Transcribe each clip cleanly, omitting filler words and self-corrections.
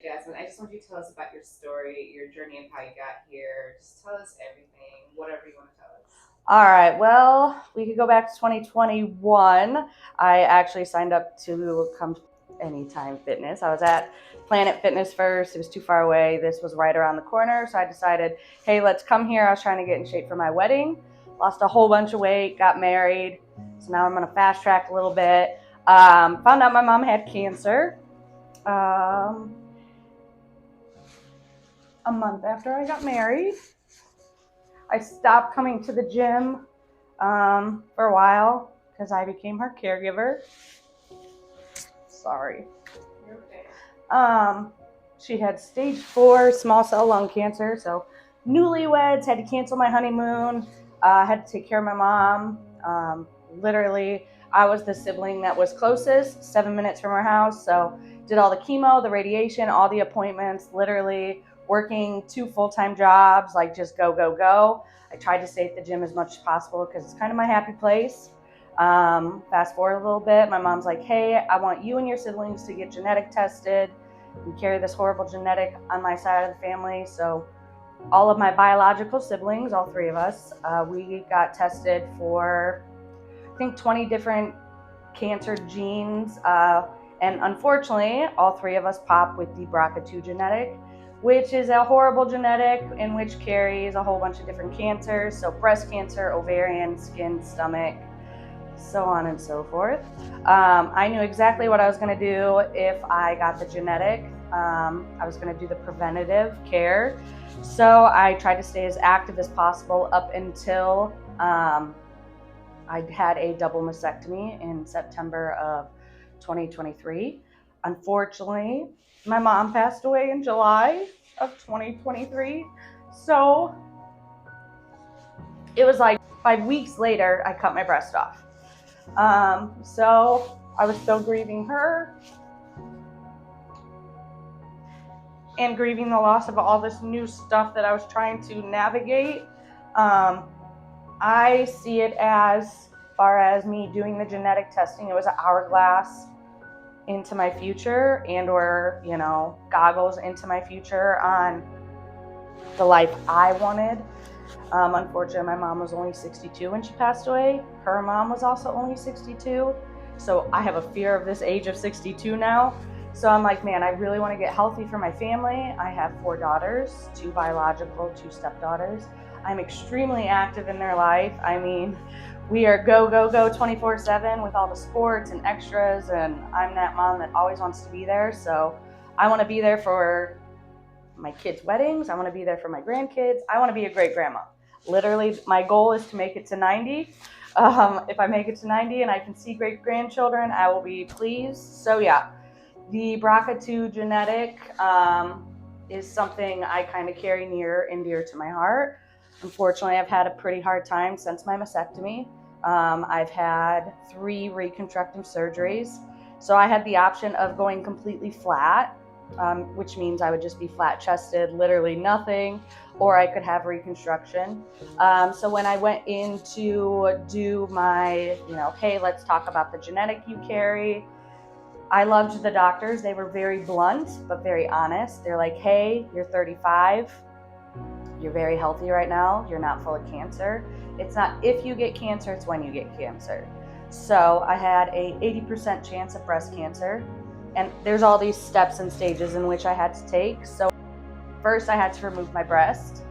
Jasmine, I just want you to tell us about your story, your journey of how you got here. Just tell us everything, whatever you want to tell us. All right, well, we could go back to 2021. I actually signed up to come to Anytime Fitness. I was at Planet Fitness first. It was too far away. This was right around the corner. So I decided, hey, let's come here. I was trying to get in shape for my wedding. Lost a whole bunch of weight, got married. So now I'm going to fast track a little bit. Found out my mom had cancer. Um, a month after I got married. I stopped coming to the gym for a while because I became her caregiver. Sorry. You're okay. She had stage 4 small cell lung cancer, so newlyweds, had to cancel my honeymoon, had to take care of my mom. Literally, I was the sibling that was closest, 7 minutes from her house, so did all the chemo, the radiation, all the appointments, literally working 2 full-time jobs, like just go, go, go. I tried to stay at the gym as much as possible because it's kind of my happy place. Fast forward a little bit, my mom's like, hey, I want you and your siblings to get genetic tested. We carry this horrible genetic on my side of the family. So all of my biological siblings, all 3 of us, we got tested for, I think, 20 different cancer genes. And unfortunately, all 3 of us popped with the BRCA2 genetic, which is a horrible genetic in which carries a whole bunch of different cancers. So breast cancer, ovarian, skin, stomach, so on and so forth. I knew exactly what I was going to do if I got the genetic. I was going to do the preventative care. So I tried to stay as active as possible up until I had a double mastectomy in September of 2023. Unfortunately, my mom passed away in July of 2023. So it was like 5 weeks later, I cut my breast off. So I was still grieving her and grieving the loss of all this new stuff that I was trying to navigate. I see it as far as me doing the genetic testing, it was an hourglass into my future or goggles into my future on the life I wanted. Unfortunately, my mom was only 62 when she passed away. Her mom was also only 62. So I have a fear of this age of 62 now. So I'm like, man, I really want to get healthy for my family. I have 4 daughters, 2 biological, 2 stepdaughters. I'm extremely active in their life. I mean, we are go, go, go 24/7 with all the sports and extras. And I'm that mom that always wants to be there. So I want to be there for my kids' weddings. I want to be there for my grandkids. I want to be a great grandma. Literally, my goal is to make it to 90. If I make it to 90 and I can see great grandchildren, I will be pleased. So yeah, the BRCA2 genetic is something I kind of carry near and dear to my heart. Unfortunately, I've had a pretty hard time since my mastectomy. I've had 3 reconstructive surgeries. So I had the option of going completely flat, which means I would just be flat chested, literally nothing, or I could have reconstruction. So when I went in to do my, hey, let's talk about the genetic you carry, I loved the doctors. They were very blunt, but very honest. They're like, hey, you're 35. You're very healthy right now. You're not full of cancer. It's not if you get cancer, it's when you get cancer. So I had a 80% chance of breast cancer. And there's all these steps and stages in which I had to take. So first I had to remove my breast,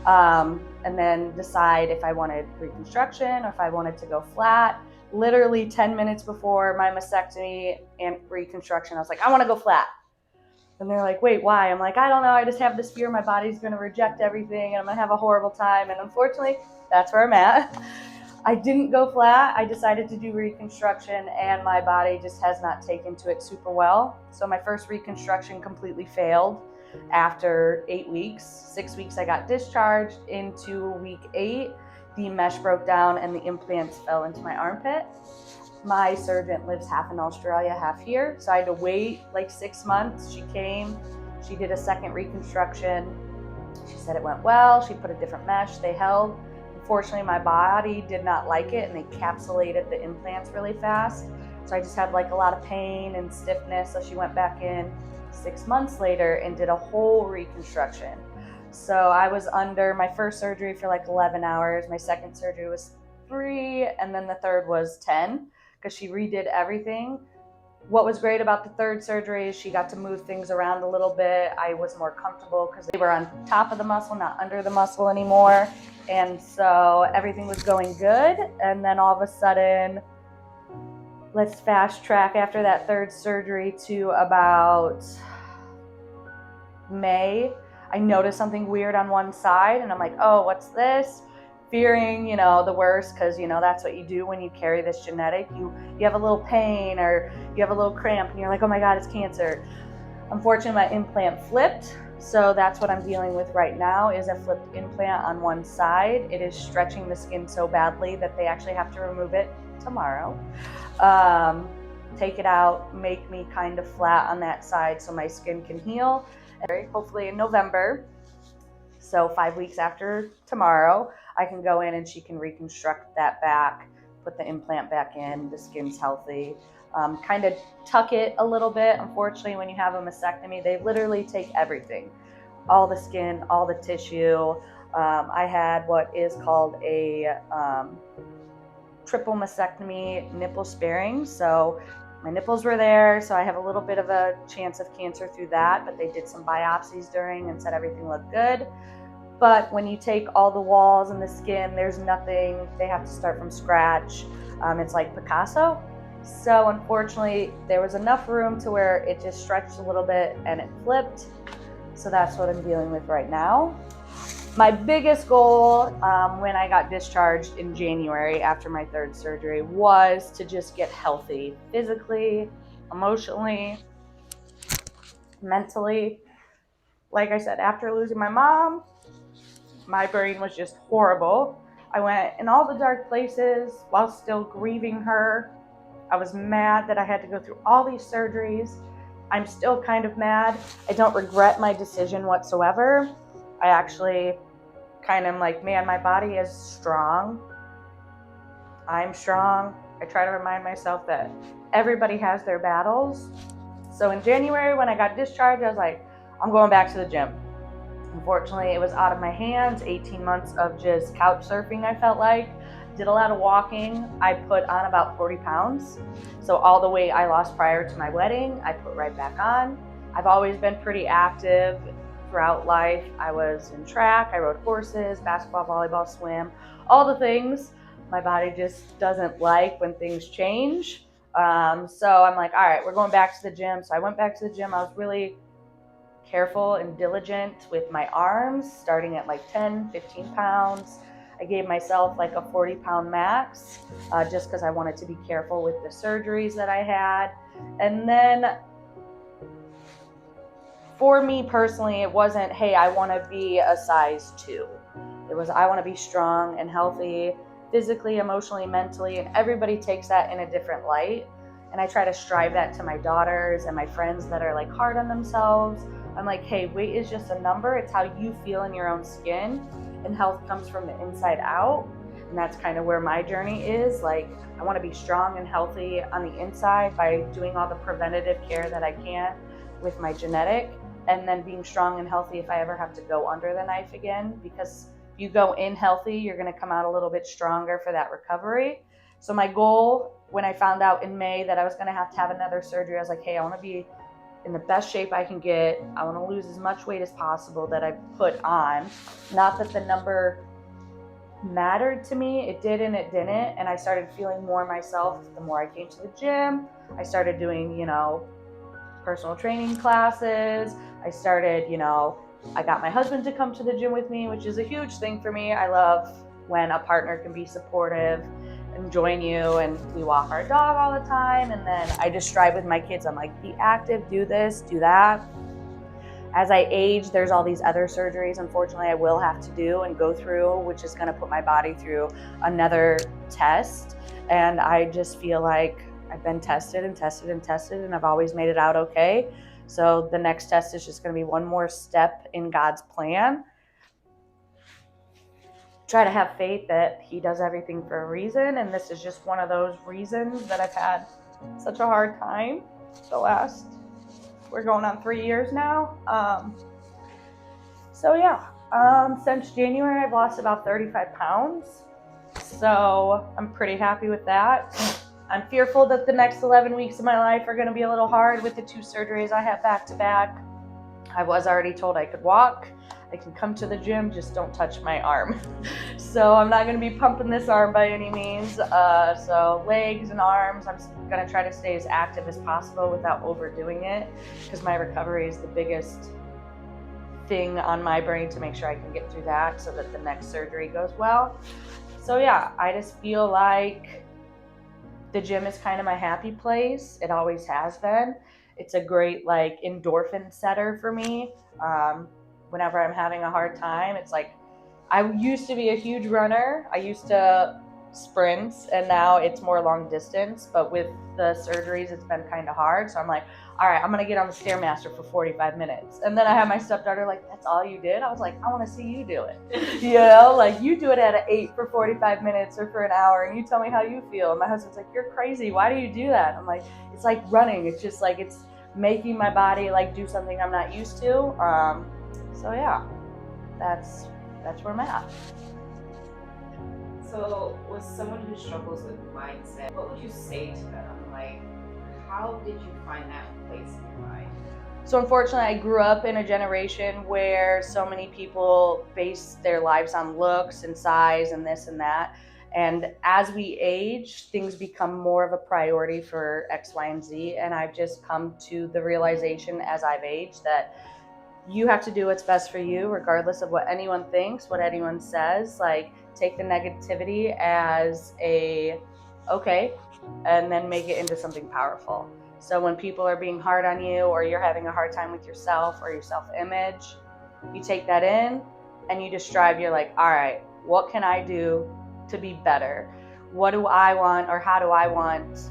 and then decide if I wanted reconstruction or if I wanted to go flat. Literally 10 minutes before my mastectomy and reconstruction, I was like, I want to go flat. And they're like, wait, why? I'm like, I don't know. I just have this fear my body's going to reject everything and I'm going to have a horrible time. And unfortunately, that's where I'm at. I didn't go flat. I decided to do reconstruction and my body just has not taken to it super well. So my first reconstruction completely failed after 8 weeks. 6 weeks I got discharged. Into week 8, the mesh broke down and the implants fell into my armpit. My surgeon lives half in Australia, half here. So I had to wait like 6 months. She came, she did a second reconstruction. She said it went well. She put a different mesh, they held. Unfortunately, my body did not like it and they capsulated the implants really fast. So I just had like a lot of pain and stiffness. So she went back in, 6 months later and did a whole reconstruction. So I was under my first surgery for like 11 hours. My second surgery was 3, and then the third was 10 because she redid everything. What was great about the third surgery is she got to move things around a little bit. I was more comfortable because they were on top of the muscle, not under the muscle anymore. And so everything was going good. And then all of a sudden, let's fast track after that third surgery to about May. I noticed something weird on one side and I'm like, oh, what's this? Fearing, the worst, because, that's what you do when you carry this genetic. You have a little pain or you have a little cramp and you're like, oh my God, it's cancer. Unfortunately, my implant flipped. So that's what I'm dealing with right now is a flipped implant on one side. It is stretching the skin so badly that they actually have to remove it tomorrow. Take it out, make me kind of flat on that side so my skin can heal. And hopefully in November, so 5 weeks after tomorrow, I can go in and she can reconstruct that back, put the implant back in, the skin's healthy, kind of tuck it a little bit. Unfortunately, when you have a mastectomy, they literally take everything, all the skin, all the tissue. I had what is called a triple mastectomy, nipple sparing. So my nipples were there, so I have a little bit of a chance of cancer through that, but they did some biopsies during and said everything looked good. But when you take all the walls and the skin, there's nothing, they have to start from scratch. It's like Picasso. So unfortunately, there was enough room to where it just stretched a little bit and it flipped. So that's what I'm dealing with right now. My biggest goal when I got discharged in January after my third surgery was to just get healthy physically, emotionally, mentally. Like I said, after losing my mom, my brain was just horrible. I went in all the dark places while still grieving her. I was mad that I had to go through all these surgeries. I'm still kind of mad. I don't regret my decision whatsoever. I actually kind of am like, man, my body is strong. I'm strong. I try to remind myself that everybody has their battles. So in January when I got discharged, I was like, I'm going back to the gym. Unfortunately, it was out of my hands. 18 months of just couch surfing, I felt like. Did a lot of walking. I put on about 40 pounds. So all the weight I lost prior to my wedding, I put right back on. I've always been pretty active throughout life. I was in track, I rode horses, basketball, volleyball, swim, all the things. My body just doesn't like when things change. So I'm like, all right, we're going back to the gym. So I went back to the gym. I was really careful and diligent with my arms, starting at like 10, 15 pounds. I gave myself like a 40-pound max just because I wanted to be careful with the surgeries that I had. And then for me personally, it wasn't, hey, I want to be a size 2. It was, I want to be strong and healthy physically, emotionally, mentally, and everybody takes that in a different light. And I try to strive that to my daughters and my friends that are like hard on themselves. I'm like, hey, weight is just a number. It's how you feel in your own skin, and health comes from the inside out. And that's kind of where my journey is. Like, I want to be strong and healthy on the inside by doing all the preventative care that I can with my genetic, and then being strong and healthy if I ever have to go under the knife again, because if you go in healthy, you're going to come out a little bit stronger for that recovery. So my goal, when I found out in May that I was going to have another surgery, I was like, hey, I want to be in the best shape I can get. I want to lose as much weight as possible that I put on. Not that the number mattered to me. It did and it didn't. And I started feeling more myself the more I came to the gym. I started doing, personal training classes. I started, I got my husband to come to the gym with me, which is a huge thing for me. I love when a partner can be supportive and join you, and we walk our dog all the time. And then I just strive with my kids. I'm like, be active, do this, do that. As I age, there's all these other surgeries, unfortunately, I will have to do and go through, which is going to put my body through another test. And I just feel like I've been tested and tested and tested, and I've always made it out okay. So the next test is just going to be one more step in God's plan. Try to have faith that He does everything for a reason, and this is just one of those reasons that I've had such a hard time the last We're going on 3 years now. Since January, I've lost about 35 pounds. So I'm pretty happy with that. I'm fearful that the next 11 weeks of my life are going to be a little hard with the 2 surgeries I have back to back. I was already told I could walk. I can come to the gym, just don't touch my arm. So I'm not going to be pumping this arm by any means. So legs and arms, I'm going to try to stay as active as possible without overdoing it, because my recovery is the biggest thing on my brain to make sure I can get through that so that the next surgery goes well. So yeah, I just feel like the gym is kind of my happy place. It always has been. It's a great like endorphin setter for me. Whenever I'm having a hard time, it's like, I used to be a huge runner. I used to sprint, and now it's more long distance. But with the surgeries, it's been kind of hard. So I'm like, all right, I'm going to get on the Stairmaster for 45 minutes. And then I had my stepdaughter like, that's all you did? I was like, I want to see you do it. You know, like you do it at an 8 for 45 minutes or for an hour, and you tell me how you feel. And my husband's like, you're crazy. Why do you do that? I'm like, it's like running. It's just like, it's making my body like do something I'm not used to. So yeah, that's where I'm at. So with someone who struggles with mindset, what would you say to them? Like, how did you find that place in your mind? So unfortunately, I grew up in a generation where so many people base their lives on looks and size and this and that. And as we age, things become more of a priority for X, Y, and Z. And I've just come to the realization as I've aged that you have to do what's best for you, regardless of what anyone thinks, what anyone says. Like, take the negativity as okay, and then make it into something powerful. So when people are being hard on you, or you're having a hard time with yourself or your self-image, you take that in and you just strive. You're like, all right, what can I do to be better? What do I want, or how do I want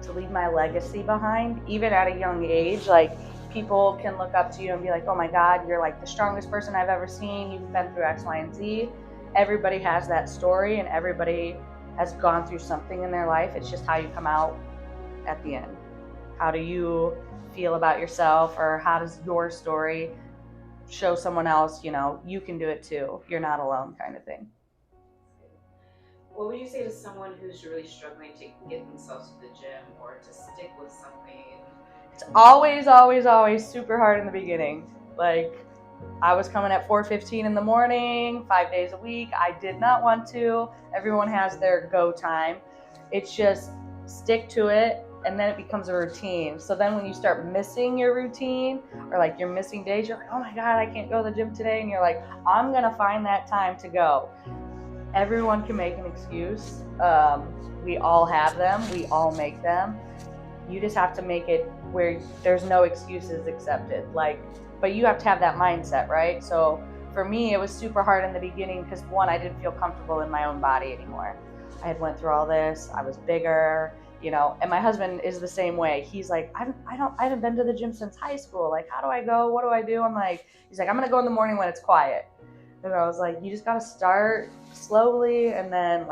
to leave my legacy behind? Even at a young age, like, people can look up to you and be like, oh my God, you're like the strongest person I've ever seen. You've been through X, Y, and Z. Everybody has that story, and everybody has gone through something in their life. It's just how you come out at the end. How do you feel about yourself, or how does your story show someone else, you can do it too. You're not alone, kind of thing. What would you say to someone who's really struggling to get themselves to the gym or to stick with something? It's always super hard in the beginning. Like, I was coming at 4:15 in the morning, 5 days a week. I did not want to. Everyone has their go time. It's just stick to it, and then it becomes a routine. So then when you start missing your routine, or like you're missing days, you're like, oh my God, I can't go to the gym today. And you're like, I'm going to find that time to go. Everyone can make an excuse. We all have them. We all make them. You just have to make it where there's no excuses accepted. But you have to have that mindset, right? So for me, it was super hard in the beginning because, one, I didn't feel comfortable in my own body anymore. I had went through all this. I was bigger, and my husband is the same way. He's like, I haven't been to the gym since high school. Like, how do I go? What do I do? He's like, I'm going to go in the morning when it's quiet. And I was like, you just got to start slowly, and then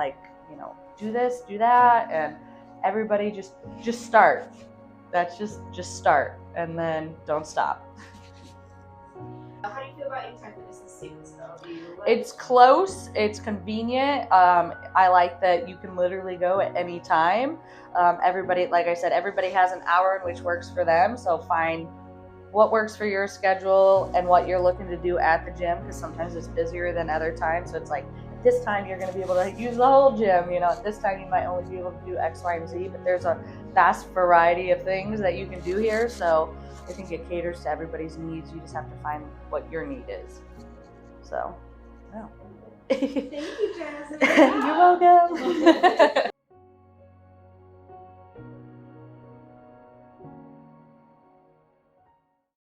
do this, do that. And everybody just start. That's just start, and then don't stop. How do you feel about Anytime Fitness in Staples though? It's close, it's convenient. I like that you can literally go at any time. Everybody, like I said, everybody has an hour in which works for them. So find what works for your schedule and what you're looking to do at the gym, because sometimes it's busier than other times. So it's like, this time you're going to be able to use the whole gym. At this time you might only be able to do X, Y, and Z, but there's a vast variety of things that you can do here. So I think it caters to everybody's needs. You just have to find what your need is. So, yeah. Thank you, Jasmine. You're welcome.